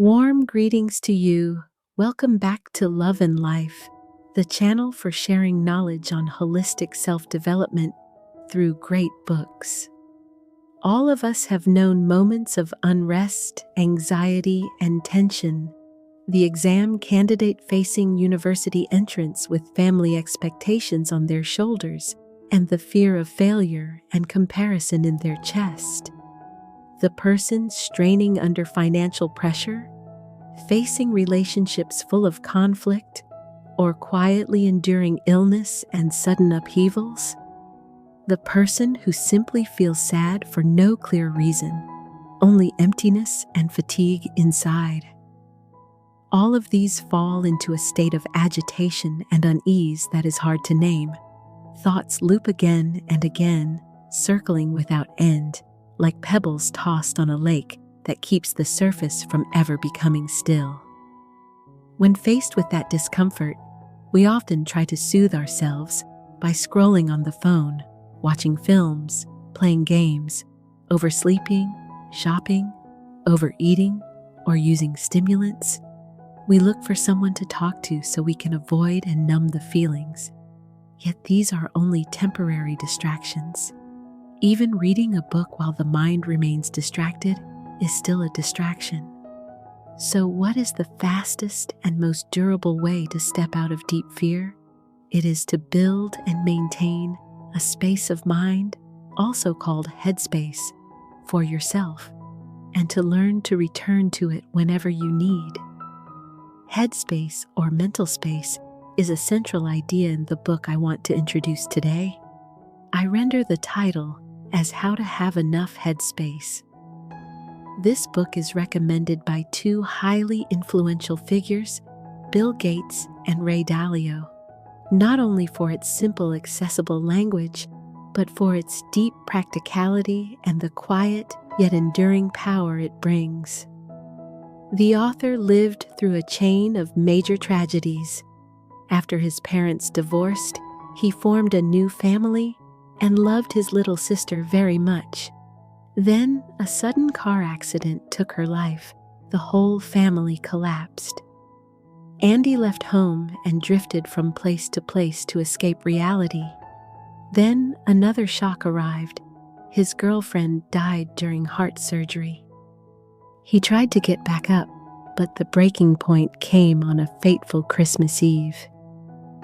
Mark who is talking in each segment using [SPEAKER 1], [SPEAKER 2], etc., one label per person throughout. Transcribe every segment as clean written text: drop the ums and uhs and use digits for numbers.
[SPEAKER 1] Warm greetings to you. Welcome back to Love and Life, the channel for sharing knowledge on holistic self-development through great books. All of us have known moments of unrest, anxiety, and tension. The exam candidate facing university entrance with family expectations on their shoulders and the fear of failure and comparison in their chest. The person straining under financial pressure, facing relationships full of conflict, or quietly enduring illness and sudden upheavals. The person who simply feels sad for no clear reason, only emptiness and fatigue inside. All of these fall into a state of agitation and unease that is hard to name. Thoughts loop again and again, circling without end, like pebbles tossed on a lake that keeps the surface from ever becoming still. When faced with that discomfort, we often try to soothe ourselves by scrolling on the phone, watching films, playing games, oversleeping, shopping, overeating, or using stimulants. We look for someone to talk to so we can avoid and numb the feelings. Yet these are only temporary distractions. Even reading a book while the mind remains distracted is still a distraction. So what is the fastest and most durable way to step out of deep fear? It is to build and maintain a space of mind, also called headspace, for yourself, and to learn to return to it whenever you need. Headspace, or mental space, is a central idea in the book I want to introduce today. I render the title as How to Have Enough Headspace. This book is recommended by two highly influential figures, Bill Gates and Ray Dalio, not only for its simple, accessible language, but for its deep practicality and the quiet yet enduring power it brings. The author lived through a chain of major tragedies. After his parents divorced, he formed a new family and loved his little sister very much. Then, a sudden car accident took her life. The whole family collapsed. Andy left home and drifted from place to escape reality. Then, another shock arrived. His girlfriend died during heart surgery. He tried to get back up, but the breaking point came on a fateful Christmas Eve.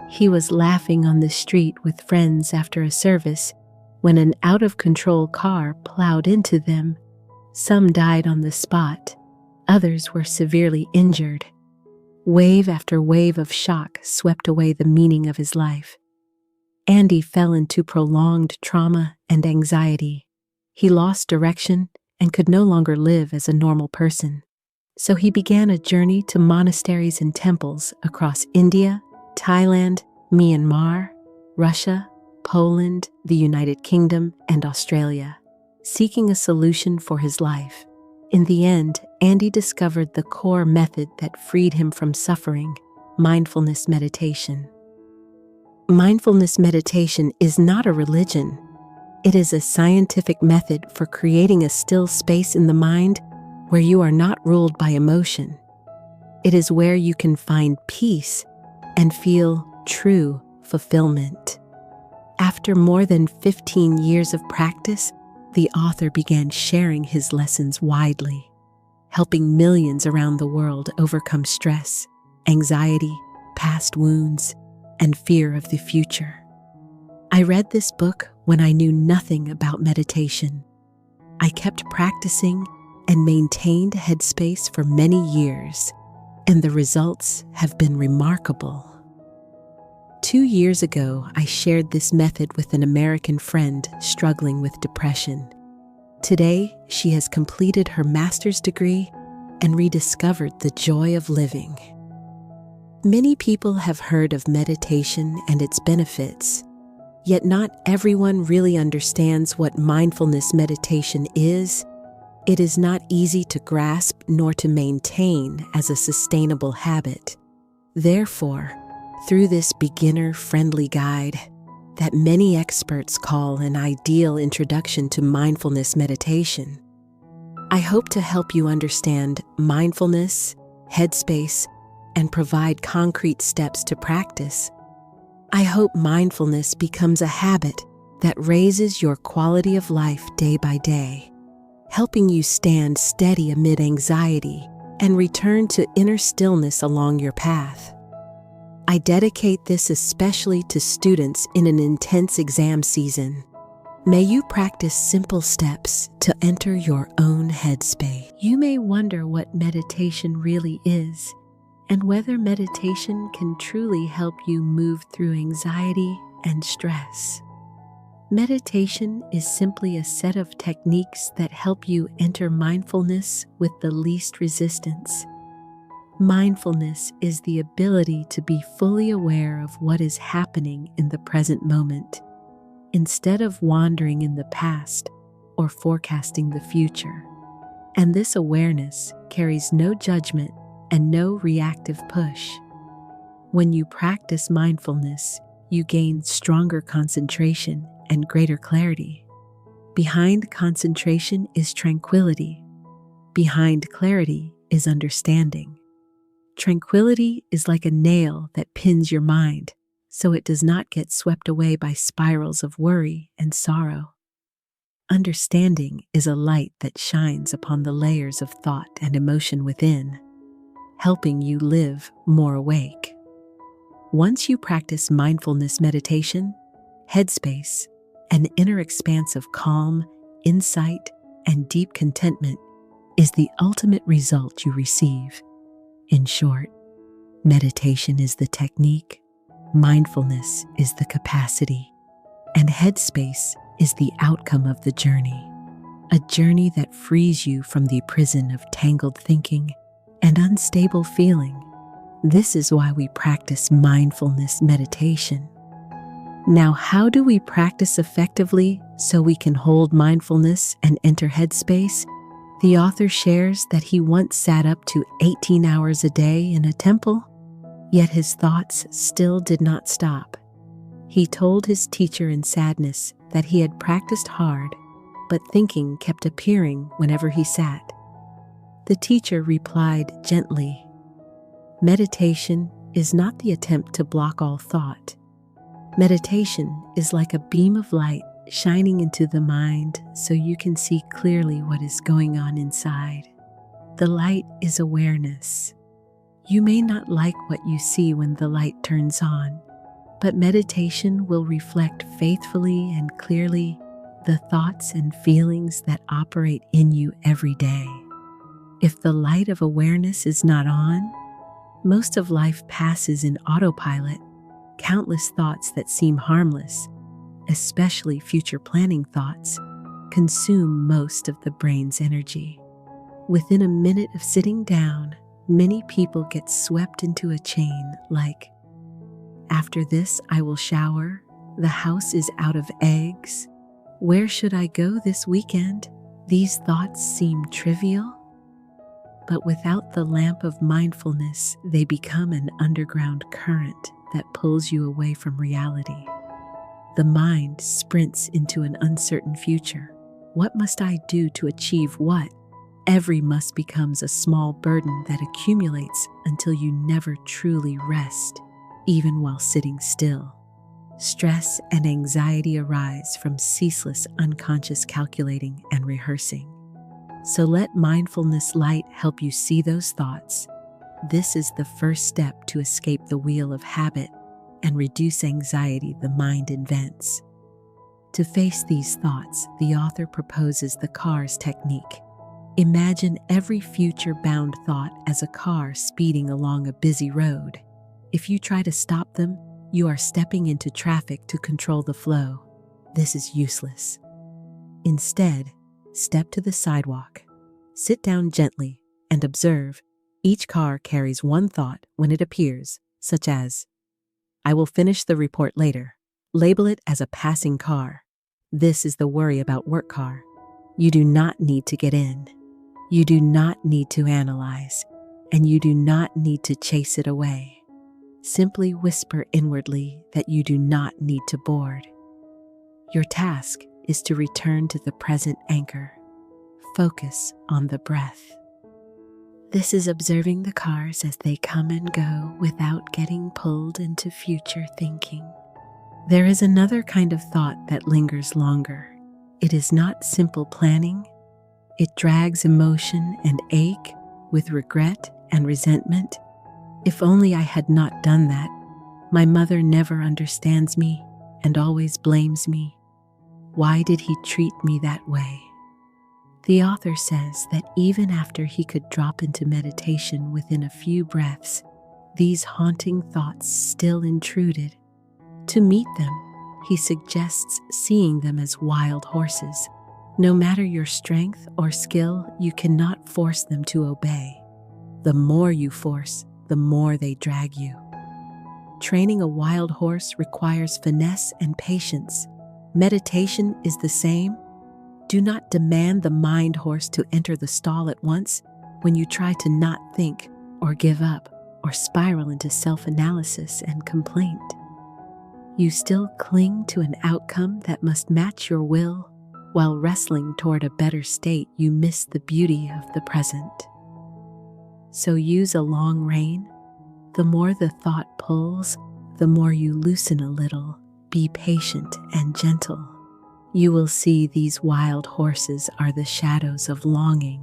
[SPEAKER 1] He was laughing on the street with friends after a service when an out-of-control car plowed into them. Some died on the spot. Others were severely injured. Wave after wave of shock swept away the meaning of his life. Andy fell into prolonged trauma and anxiety. He lost direction and could no longer live as a normal person. So he began a journey to monasteries and temples across India, Thailand, Myanmar, Russia, Poland, the United Kingdom, and Australia, seeking a solution for his life. In the end, Andy discovered the core method that freed him from suffering: mindfulness meditation. Mindfulness meditation is not a religion. It is a scientific method for creating a still space in the mind where you are not ruled by emotion. It is where you can find peace and feel true fulfillment. After more than 15 years of practice, the author began sharing his lessons widely, helping millions around the world overcome stress, anxiety, past wounds, and fear of the future. I read this book when I knew nothing about meditation. I kept practicing and maintained headspace for many years, and the results have been remarkable. 2 years ago, I shared this method with an American friend struggling with depression. Today, she has completed her master's degree and rediscovered the joy of living. Many people have heard of meditation and its benefits, yet not everyone really understands what mindfulness meditation is. It is not easy to grasp nor to maintain as a sustainable habit. Therefore, through this beginner-friendly guide that many experts call an ideal introduction to mindfulness meditation, I hope to help you understand mindfulness, headspace, and provide concrete steps to practice. I hope mindfulness becomes a habit that raises your quality of life day by day, helping you stand steady amid anxiety and return to inner stillness along your path. I dedicate this especially to students in an intense exam season. May you practice simple steps to enter your own headspace. You may wonder what meditation really is and whether meditation can truly help you move through anxiety and stress. Meditation is simply a set of techniques that help you enter mindfulness with the least resistance. Mindfulness is the ability to be fully aware of what is happening in the present moment, instead of wandering in the past or forecasting the future. And this awareness carries no judgment and no reactive push. When you practice mindfulness, you gain stronger concentration and greater clarity. Behind concentration is tranquility. Behind clarity is understanding. Tranquility is like a nail that pins your mind, so it does not get swept away by spirals of worry and sorrow. Understanding is a light that shines upon the layers of thought and emotion within, helping you live more awake. Once you practice mindfulness meditation, headspace, an inner expanse of calm, insight, and deep contentment is the ultimate result you receive. In short, meditation is the technique, mindfulness is the capacity, and headspace is the outcome of the journey. A journey that frees you from the prison of tangled thinking and unstable feeling. This is why we practice mindfulness meditation. Now, how do we practice effectively so we can hold mindfulness and enter headspace? The author shares that he once sat up to 18 hours a day in a temple, yet his thoughts still did not stop. He told his teacher in sadness that he had practiced hard, but thinking kept appearing whenever he sat. The teacher replied gently, "Meditation is not the attempt to block all thought. Meditation is like a beam of light shining into the mind so you can see clearly what is going on inside. The light is awareness. You may not like what you see when the light turns on, but meditation will reflect faithfully and clearly the thoughts and feelings that operate in you every day. If the light of awareness is not on, most of life passes in autopilot. Countless thoughts that seem harmless, especially future planning thoughts, consume most of the brain's energy. Within a minute of sitting down, many people get swept into a chain like, "After this, I will shower. The house is out of eggs. Where should I go this weekend?" These thoughts seem trivial, but without the lamp of mindfulness, they become an underground current that pulls you away from reality. The mind sprints into an uncertain future. What must I do to achieve what? Every must becomes a small burden that accumulates until you never truly rest, even while sitting still. Stress and anxiety arise from ceaseless unconscious calculating and rehearsing. So let mindfulness light help you see those thoughts. This is the first step to escape the wheel of habit and reduce anxiety the mind invents. To face these thoughts, the author proposes the CARS technique. Imagine every future-bound thought as a car speeding along a busy road. If you try to stop them, you are stepping into traffic to control the flow. This is useless. Instead, step to the sidewalk. Sit down gently and observe. Each car carries one thought when it appears, such as, "I will finish the report later." Label it as a passing car. This is the worry about work car. You do not need to get in. You do not need to analyze, and you do not need to chase it away. Simply whisper inwardly that you do not need to board. Your task is to return to the present anchor. focus on the breath. This is observing the cars as they come and go without getting pulled into future thinking. There is another kind of thought that lingers longer. It is not simple planning. It drags emotion and ache with regret and resentment. If only I had not done that. My mother never understands me and always blames me. Why did he treat me that way? The author says that even after he could drop into meditation within a few breaths, these haunting thoughts still intruded. To meet them, he suggests seeing them as wild horses. No matter your strength or skill, you cannot force them to obey. The more you force, the more they drag you. Training a wild horse requires finesse and patience. Meditation is the same. Do not demand the mind horse to enter the stall at once when you try to not think or give up or spiral into self-analysis and complaint. You still cling to an outcome that must match your will. While wrestling toward a better state, you miss the beauty of the present. So use a long rein. The more the thought pulls, the more you loosen a little. Be patient and gentle. You will see these wild horses are the shadows of longing.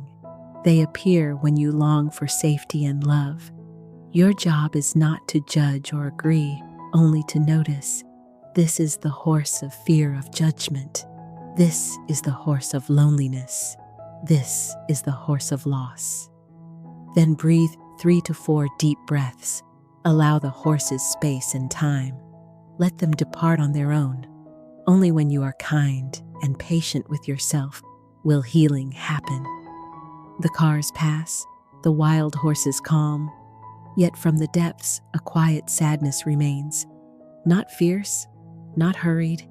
[SPEAKER 1] They appear when you long for safety and love. Your job is not to judge or agree, only to notice. This is the horse of fear of judgment. This is the horse of loneliness. This is the horse of loss. Then breathe 3 to 4 deep breaths. Allow the horses space and time. Let them depart on their own. Only when you are kind and patient with yourself will healing happen. The cars pass, the wild horses calm, yet from the depths a quiet sadness remains. Not fierce, not hurried,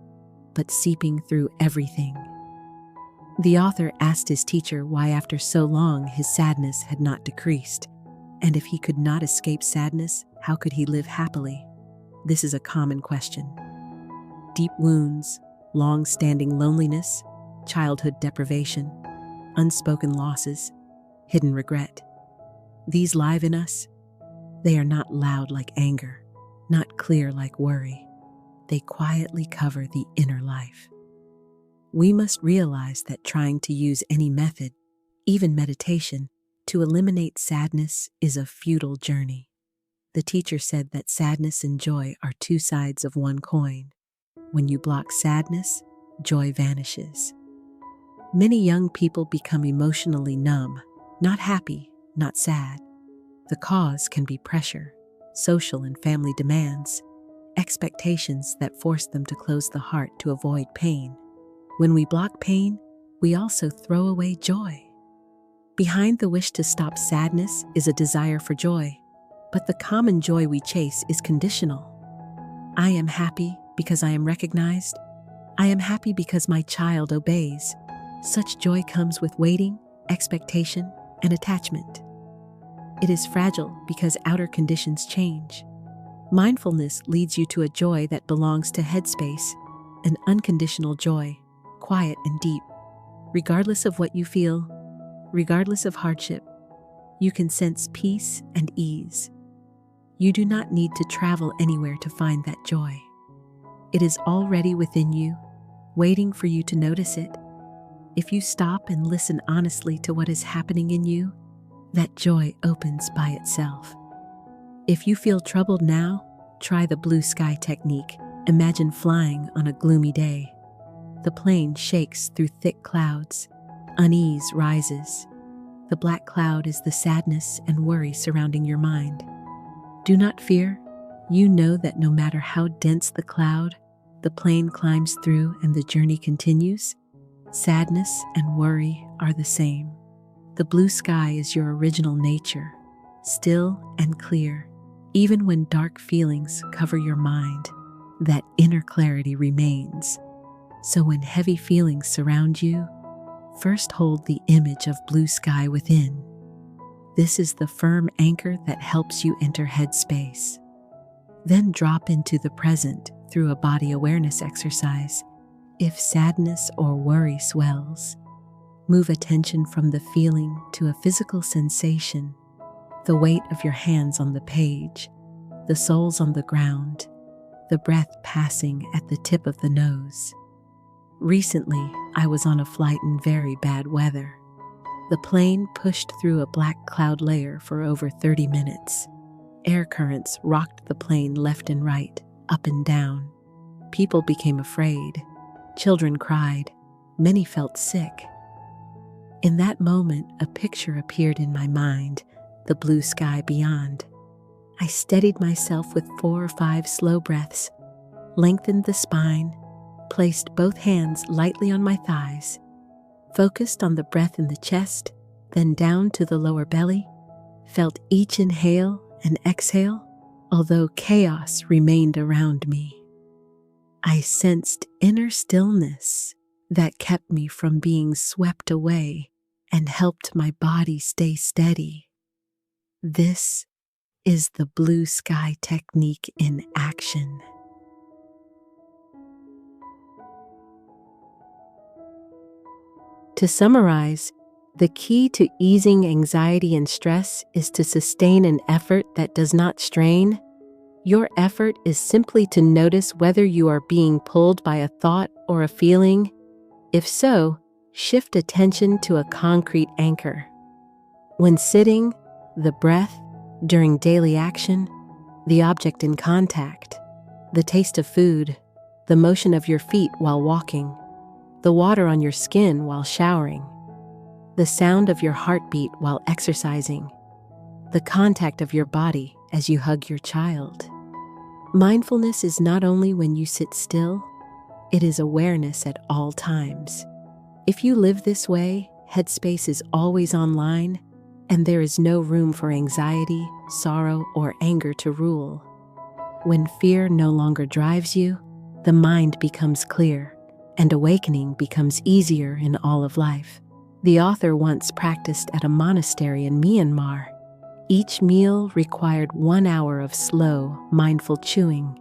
[SPEAKER 1] but seeping through everything. The author asked his teacher why after so long his sadness had not decreased, and if he could not escape sadness, how could he live happily? This is a common question. Deep wounds, long-standing loneliness, childhood deprivation, unspoken losses, hidden regret. These live in us. They are not loud like anger, not clear like worry. They quietly cover the inner life. We must realize that trying to use any method, even meditation, to eliminate sadness is a futile journey. The teacher said that sadness and joy are two sides of one coin. When you block sadness, joy vanishes. Many young people become emotionally numb, not happy, not sad. The cause can be pressure, social and family demands, expectations that force them to close the heart to avoid pain. When we block pain, we also throw away joy. Behind the wish to stop sadness is a desire for joy, but the common joy we chase is conditional. I am happy because I am recognized. I am happy because my child obeys. Such joy comes with waiting, expectation, and attachment. It is fragile because outer conditions change. Mindfulness leads you to a joy that belongs to headspace, an unconditional joy, quiet and deep. Regardless of what you feel, regardless of hardship, you can sense peace and ease. You do not need to travel anywhere to find that joy. It is already within you, waiting for you to notice it. If you stop and listen honestly to what is happening in you, that joy opens by itself. If you feel troubled now, try the blue sky technique. Imagine flying on a gloomy day. The plane shakes through thick clouds. Unease rises. The black cloud is the sadness and worry surrounding your mind. Do not fear. You know that no matter how dense the cloud, the plane climbs through and the journey continues. Sadness and worry are the same. The blue sky is your original nature, still and clear. Even when dark feelings cover your mind, that inner clarity remains. So when heavy feelings surround you, first hold the image of blue sky within. This is the firm anchor that helps you enter headspace. Then drop into the present through a body awareness exercise. If sadness or worry swells, Move attention from the feeling to a physical sensation, the weight of your hands on the page, the soles on the ground, the breath passing at the tip of the nose. Recently, I was on a flight in very bad weather. The plane pushed through a black cloud layer for over 30 minutes. Air currents rocked the plane left and right, up and down. People became afraid. Children cried. Many felt sick. In that moment, a picture appeared in my mind, the blue sky beyond. I steadied myself with 4 or 5 slow breaths, lengthened the spine, placed both hands lightly on my thighs, focused on the breath in the chest, then down to the lower belly, felt each inhale and exhale, although chaos remained around me. I sensed inner stillness that kept me from being swept away and helped my body stay steady. This is the blue sky technique in action. To summarize, the key to easing anxiety and stress is to sustain an effort that does not strain. Your effort is simply to notice whether you are being pulled by a thought or a feeling. If so, shift attention to a concrete anchor. When sitting, the breath; during daily action, the object in contact; the taste of food; the motion of your feet while walking; the water on your skin while showering; the sound of your heartbeat while exercising; the contact of your body as you hug your child. Mindfulness is not only when you sit still, it is awareness at all times. If you live this way, Headspace is always online, and there is no room for anxiety, sorrow, or anger to rule. When fear no longer drives you, the mind becomes clear, and awakening becomes easier in all of life. The author once practiced at a monastery in Myanmar. Each meal required 1 hour of slow, mindful chewing,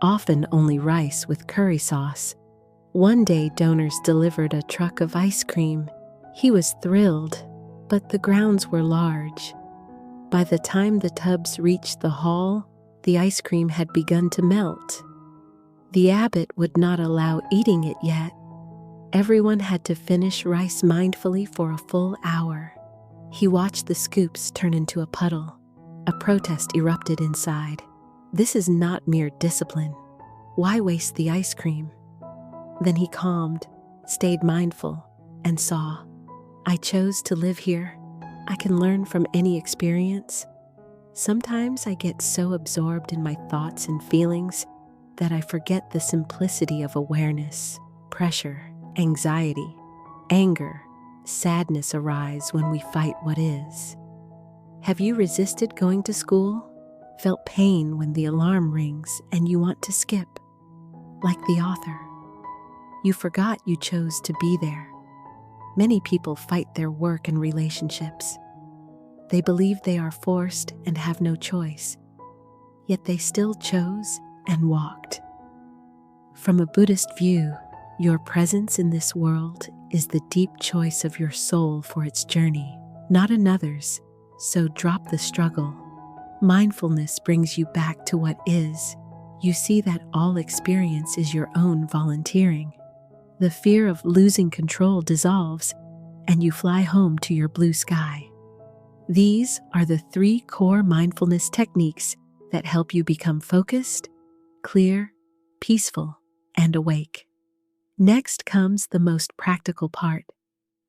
[SPEAKER 1] often only rice with curry sauce. One day, donors delivered a truck of ice cream. He was thrilled, but the grounds were large. By the time the tubs reached the hall, the ice cream had begun to melt. The abbot would not allow eating it yet. Everyone had to finish rice mindfully for a full hour. He watched the scoops turn into a puddle. A protest erupted inside. This is not mere discipline. Why waste the ice cream? Then he calmed, stayed mindful, and saw, I chose to live here. I can learn from any experience. Sometimes I get so absorbed in my thoughts and feelings that I forget the simplicity of awareness. Pressure, anxiety, anger, sadness arise when we fight what is. Have you resisted going to school? Felt pain when the alarm rings and you want to skip? Like the author, you forgot you chose to be there. Many people fight their work and relationships. They believe they are forced and have no choice, yet they still chose and walked. From a Buddhist view, your presence in this world is the deep choice of your soul for its journey, not another's, so drop the struggle. Mindfulness brings you back to what is. You see that all experience is your own volunteering. The fear of losing control dissolves, and you fly home to your blue sky. These are the 3 core mindfulness techniques that help you become focused, clear, peaceful, and awake. Next comes the most practical part,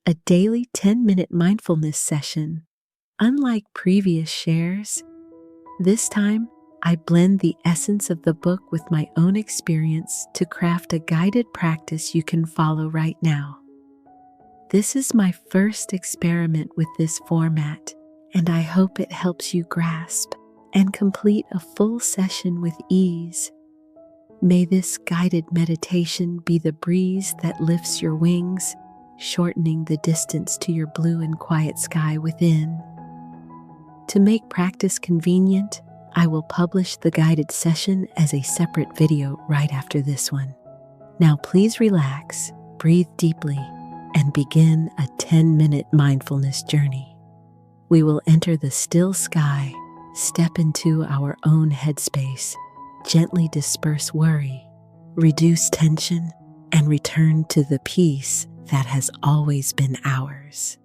[SPEAKER 1] a daily 10-minute mindfulness session. Unlike previous shares, this time I blend the essence of the book with my own experience to craft a guided practice you can follow right now. This is my first experiment with this format, and I hope it helps you grasp and complete a full session with ease. May this guided meditation be the breeze that lifts your wings, shortening the distance to your blue and quiet sky within. To make practice convenient, I will publish the guided session as a separate video right after this one. Now please relax, breathe deeply, and begin a 10-minute mindfulness journey. We will enter the still sky, step into our own headspace, gently disperse worry, reduce tension, and return to the peace that has always been ours.